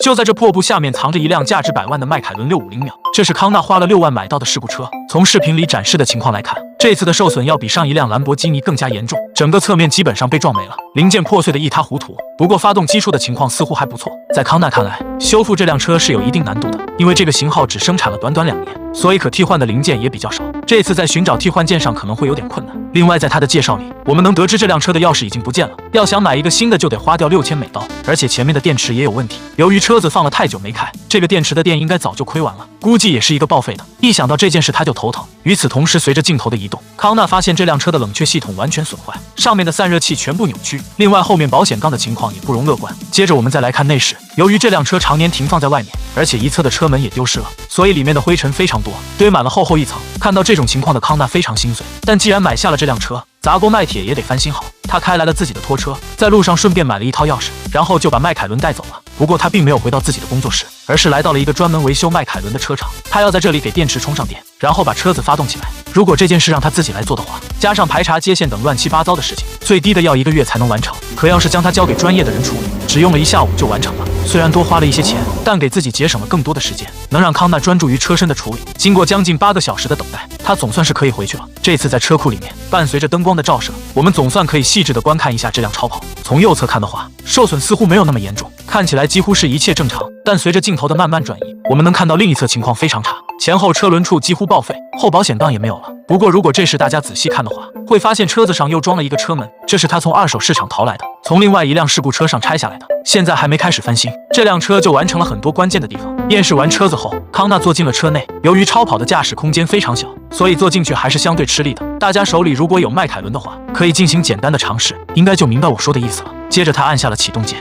就在这破布下面藏着一辆价值100万的迈凯伦650秒，这是康纳花了6万买到的事故车。从视频里展示的情况来看，这次的受损要比上一辆兰博基尼更加严重，整个侧面基本上被撞没了，零件破碎的一塌糊涂。不过发动机处的情况似乎还不错，在康纳看来，修复这辆车是有一定难度的，因为这个型号只生产了短2年，所以可替换的零件也比较少。这次在寻找替换件上可能会有点困难。另外，在他的介绍里，我们能得知这辆车的钥匙已经不见了，要想买一个新的就得花掉6000美刀，而且前面的电池也有问题。由于车子放了太久没开，这个电池的电应该早就亏完了，估计也是一个报废的。一想到这件事他就头疼。与此同时，随着镜头的移动，康纳发现这辆车的冷却系统完全损坏，上面的散热器全部扭曲，另外后面保险杠的情况也不容乐观。接着我们再来看内饰，由于这辆车常年停放在外面，而且一侧的车门也丢失了，所以里面的灰尘非常多，堆满了厚一层。看到这种情况的康纳非常心碎，但既然买下了这辆车，砸锅卖铁也得翻新好。他开来了自己的拖车，在路上顺便买了一套钥匙，然后就把迈凯伦带走了。不过他并没有回到自己的工作室，而是来到了一个专门维修迈凯伦的车厂。他要在这里给电池充上电，然后把车子发动起来。如果这件事让他自己来做的话，加上排查接线等乱七八糟的事情，最低的要1个月才能完成。可要是将它交给专业的人处理，只用了1下午就完成了。虽然多花了一些钱，但给自己节省了更多的时间，能让康纳专注于车身的处理。经过将近8个小时的等待，他总算是可以回去了。这次在车库里面，伴随着灯光的照射，我们总算可以细致地观看一下这辆超跑。从右侧看的话，受损似乎没有那么严重，看起来几乎是一切正常。但随着镜头的慢慢转移，我们能看到另一侧情况非常差，前后车轮处几乎报废，后保险杠也没有了。不过如果这时大家仔细看的话，会发现车子上又装了一个车门，这是他从二手市场淘来的，从另外一辆事故车上拆下来的，现在还没开始翻新，这辆车就完成了很多关键的地方。验视完车子后，康纳坐进了车内。由于超跑的驾驶空间非常小，所以坐进去还是相对吃力的。大家手里如果有迈凯伦的话，可以进行简单的尝试，应该就明白我说的意思了。接着他按下了启动键。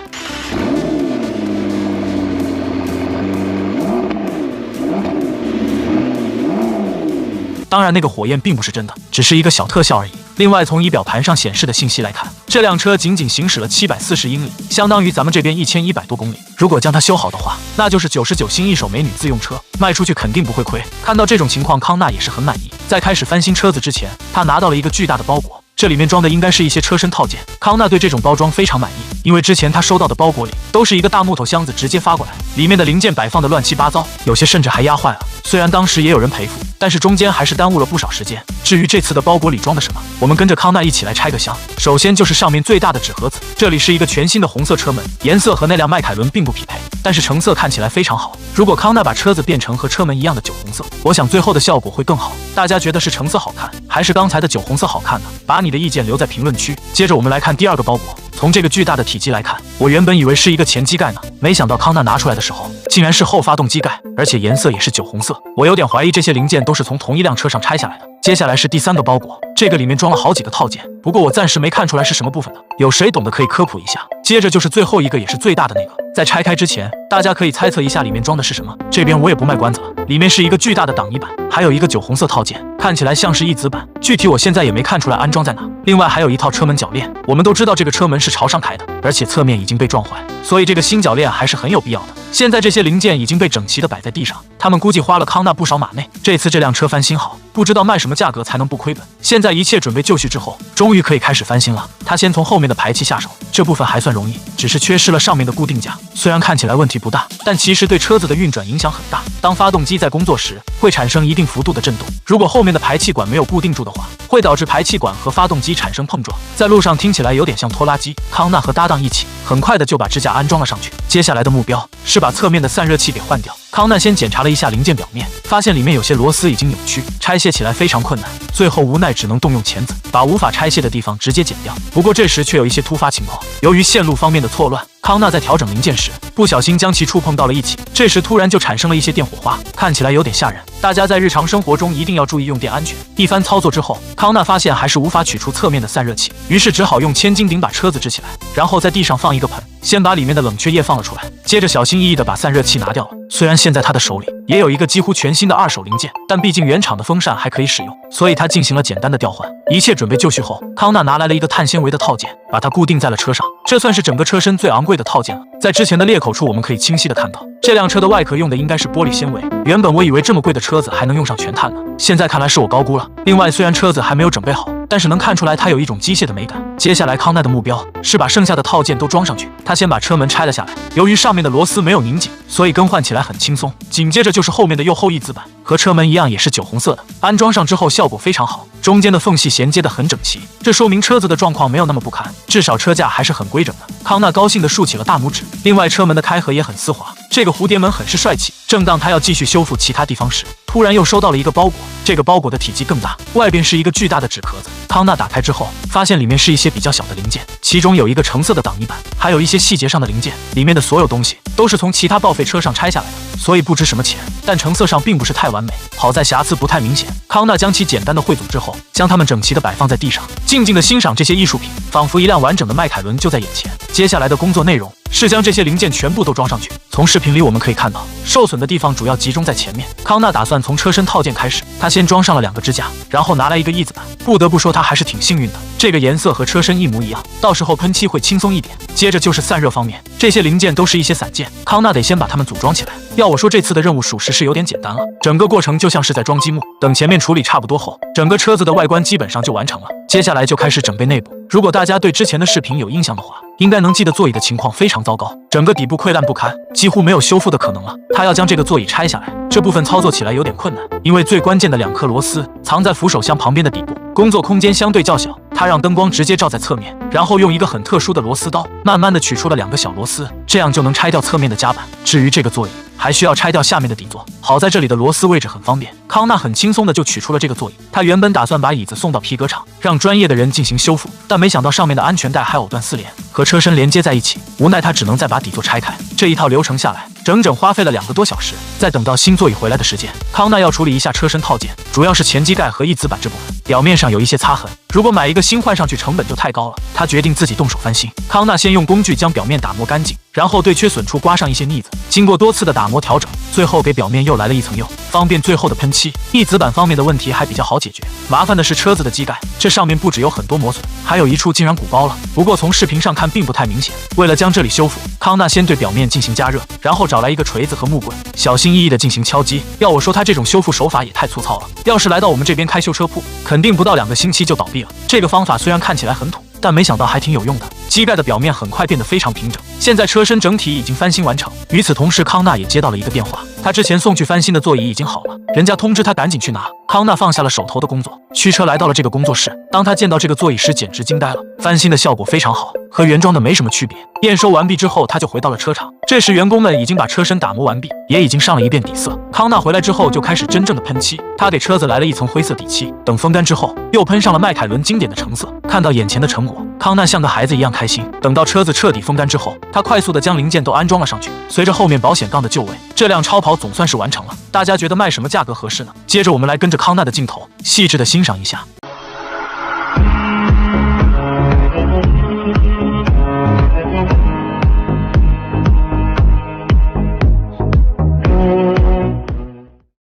当然那个火焰并不是真的，只是一个小特效而已。另外从仪表盘上显示的信息来看，这辆车仅仅行驶了740英里，相当于咱们这边1100多公里。如果将它修好的话，那就是99新一手美女自用车，卖出去肯定不会亏。看到这种情况，康纳也是很满意。在开始翻新车子之前，他拿到了一个巨大的包裹，这里面装的应该是一些车身套件。康纳对这种包装非常满意，因为之前他收到的包裹里都是一个大木头箱子直接发过来，里面的零件摆放的乱七八糟，有些甚至还压坏了。虽然当时也有人赔付，但是中间还是耽误了不少时间。至于这次的包裹里装的什么，我们跟着康纳一起来拆个箱。首先就是上面最大的纸盒子，这里是一个全新的红色车门，颜色和那辆迈凯伦并不匹配，但是成色看起来非常好。如果康纳把车子变成和车门一样的酒红色，我想最后的效果会更好。大家觉得是成色好看，还是刚才的酒红色好看呢？把你的意见留在评论区。接着我们来看第二个包裹。从这个巨大的体积来看，我原本以为是一个前机盖呢，没想到康纳拿出来的时候，竟然是后发动机盖，而且颜色也是酒红色。我有点怀疑这些零件都是从同一辆车上拆下来的。接下来是第3个包裹，这个里面装了好几个套件，不过我暂时没看出来是什么部分的，有谁懂的可以科普一下。接着就是最后一个也是最大的那个，在拆开之前，大家可以猜测一下里面装的是什么。这边我也不卖关子了，里面是一个巨大的挡泥板，还有一个酒红色套件，看起来像是一子板，具体我现在也没看出来安装在哪。另外还有一套车门铰链，我们都知道这个车门是朝上开的，而且侧面已经被撞坏，所以这个新铰链还是很有必要的。现在这些零件已经被整齐的摆在地上，他们估计花了康纳不少马内。这次这辆车翻新好，不知道卖什么价格才能不亏本。现在一切准备就绪之后，终于可以开始翻新了。他先从后面的排气下手，这部分还算容易，只是缺失了上面的固定架。虽然看起来问题不大，但其实对车子的运转影响很大。当发动机在工作时，会产生一定幅度的震动，如果后面的排气管没有固定住的话，会导致排气管和发动机产生碰撞，在路上听起来有点像拖拉机。康纳和搭档一起很快的就把支架安装了上去，接下来的目标是把侧面的散热器给换掉。康纳先检查了一下零件表面，发现里面有些螺丝已经扭曲，拆卸起来非常困难，最后无奈只能动用钳子把无法拆卸的地方直接剪掉。不过这时却有一些突发情况，由于线路方面的错乱，康纳在调整零件时不小心将其触碰到了一起，这时突然就产生了一些电火花，看起来有点吓人。大家在日常生活中一定要注意用电安全。一番操作之后，康纳发现还是无法取出侧面的散热器，于是只好用千斤顶把车子支起来，然后在地上放一个盆，先把里面的冷却液放了出来，接着小心翼翼地把散热器拿掉了。虽然现在他的手里也有一个几乎全新的二手零件，但毕竟原厂的风扇还可以使用，所以他进行了简单的调换。一切准备就绪后，康纳拿来了一个碳纤维的套件，把它固定在了车上。这算是整个车身最昂贵的套件了。在之前的裂口处，我们可以清晰地看到，这辆车的外壳用的应该是玻璃纤维。原本我以为这么贵的车子还能用上全碳呢，现在看来是我高估了。另外，虽然车子还没有准备好，但是能看出来它有一种机械的美感。接下来康奈的目标是把剩下的套件都装上去。他先把车门拆了下来，由于上面的螺丝没有拧紧，所以更换起来很轻松。紧接着就是后面的釉后翼子板，和车门一样也是酒红色的，安装上之后效果非常好，中间的缝隙衔接得很整齐，这说明车子的状况没有那么不堪，至少车架还是很规整的。康纳高兴地竖起了大拇指。另外车门的开合也很丝滑，这个蝴蝶门很是帅气。正当他要继续修复其他地方时，突然又收到了一个包裹，这个包裹的体积更大，外边是一个巨大的纸壳子。康纳打开之后，发现里面是一些比较小的零件，其中有一个橙色的挡泥板，还有一些细节上的零件。里面的所有东西都是从其他报废车上拆下来的，所以不值什么钱，但成色上并不是太完美，好在瑕疵不太明显。康纳将其简单的汇总之后，将它们整齐的摆放在地上，静静的欣赏这些艺术品，仿佛一辆完整的迈凯伦就在眼前。接下来的工作内容是将这些零件全部都装上去。从视频里我们可以看到，受损的地方主要集中在前面。康纳打算从车身套件开始，他先装上了2个支架，然后拿来一个翼子板。不得不说他还是挺幸运的，这个颜色和车身一模一样，到时候喷漆会轻松一点。接着就是散热方面，这些零件都是一些散件，康纳得先把它们组装起来。要我说，这次的任务属实是有点简单了，整个过程就像是在装积木。等前面处理差不多后，整个车子的外观基本上就完成了，接下来就开始整备内部。如果大家对之前的视频有印象的话，应该能记得座椅的情况非常糟糕，整个底部溃烂不堪，几乎没有修复的可能了。他要将这个座椅拆下来，这部分操作起来有点困难，因为最关键的2颗螺丝藏在扶手箱旁边的底部，工作空间相对较小。他让灯光直接照在侧面，然后用一个很特殊的螺丝刀，慢慢的取出了2个小螺丝，这样就能拆掉侧面的夹板。至于这个座椅，还需要拆掉下面的底座，好在这里的螺丝位置很方便，康纳很轻松的就取出了这个座椅。他原本打算把椅子送到皮革厂，让专业的人进行修复，但没想到上面的安全带还藕断丝连，和车身连接在一起，无奈他只能再把底座拆开。这一套流程下来，整整花费了2个多小时。在等到新座椅回来的时间，康纳要处理一下车身套件，主要是前机盖和翼子板这部分，表面上有一些擦痕，如果买一个新换上去成本就太高了，他决定自己动手翻新。康纳先用工具将表面打磨干净，然后对缺损处刮上一些腻子，经过多次的打磨调整，最后给表面又来了一层釉，方便最后的喷漆。翼子板方面的问题还比较好解决，麻烦的是车子的机盖，这上面不止有很多磨损，还有一处竟然鼓包了，不过从视频上看并不太明显。为了将这里修复，康纳先对表面进行加热，然后找来一个锤子和木棍，小心翼翼地进行敲击。要我说，他这种修复手法也太粗糙了，要是来到我们这边开修车铺，肯定不到2个星期就倒闭了。这个方法虽然看起来很土，但没想到还挺有用的。机盖的表面很快变得非常平整，现在车身整体已经翻新完成。与此同时，康纳也接到了一个电话，他之前送去翻新的座椅已经好了，人家通知他赶紧去拿。康纳放下了手头的工作，驱车来到了这个工作室。当他见到这个座椅时，简直惊呆了，翻新的效果非常好，和原装的没什么区别。验收完毕之后，他就回到了车厂。这时员工们已经把车身打磨完毕，也已经上了一遍底色。康纳回来之后就开始真正的喷漆，他给车子来了一层灰色底漆，等风干之后又喷上了迈凯伦经典的橙色。看到眼前的成果，康纳像个孩子一样开心。等到车子彻底风干之后，他快速的将零件都安装了上去。随着后面保险杠的就位，这辆超跑总算是完成了。大家觉得卖什么价格合适呢？接着我们来跟着康纳的镜头细致的欣赏一下。